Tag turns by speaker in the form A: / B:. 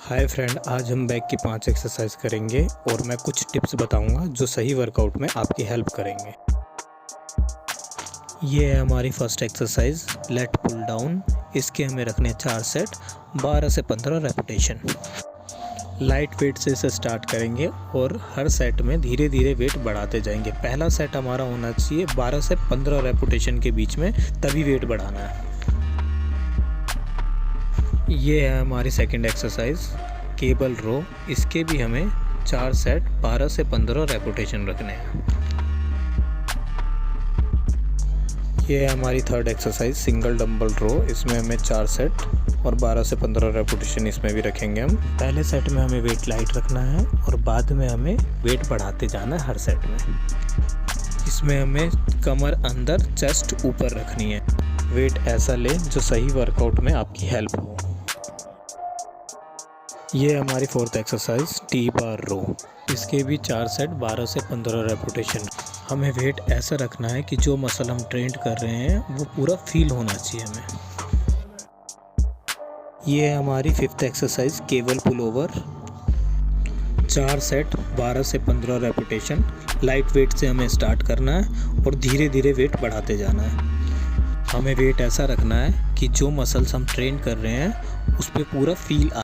A: Hi friend, आज हम back की 5 एक्सरसाइज करेंगे और मैं कुछ टिप्स बताऊंगा जो सही वर्कआउट में आपकी हेल्प करेंगे। ये है हमारी first exercise, lat pull down. इसके हमें रखने 4 सेट, 12 से 15 रेपिटेशन। लाइट वेट से इसे स्टार्ट करेंगे और हर सेट में धीरे धीरे वेट बढ़ाते जाएंगे। पहला सेट हमारा होना चाहिए 12 से 15 रेपिटेशन के बीच में, तभी वेट बढ़ाना है। ये है हमारी सेकंड एक्सरसाइज, केबल रो। इसके भी हमें 4 सेट, 12 से 15 रेपिटेशन रखने हैं। ये है हमारी थर्ड एक्सरसाइज, सिंगल डंबल रो। इसमें हमें 4 सेट और 12 से 15 रेपिटेशन इसमें भी रखेंगे हम। पहले सेट में हमें वेट लाइट रखना है और बाद में हमें वेट बढ़ाते जाना है हर सेट में। इसमें हमें कमर अंदर, चेस्ट ऊपर रखनी है। वेट ऐसा लें जो सही वर्कआउट में आपकी हेल्प हो। ये हमारी फोर्थ एक्सरसाइज, टी बार रो। इसके भी 4 सेट, 12 से 15 रेपिटेशन। हमें वेट ऐसा रखना है कि जो मसल हम ट्रेन कर रहे हैं वो पूरा फील होना चाहिए हमें। ये है हमारी fifth exercise, cable pull over. 4 set, 12 से 15 रेपिटेशन। लाइट वेट से हमें स्टार्ट करना है और धीरे धीरे वेट बढ़ाते जाना है। हमें वेट ऐसा रखना है कि जो मसल्स हम ट्रेन कर रहे हैं उस पर पूरा फील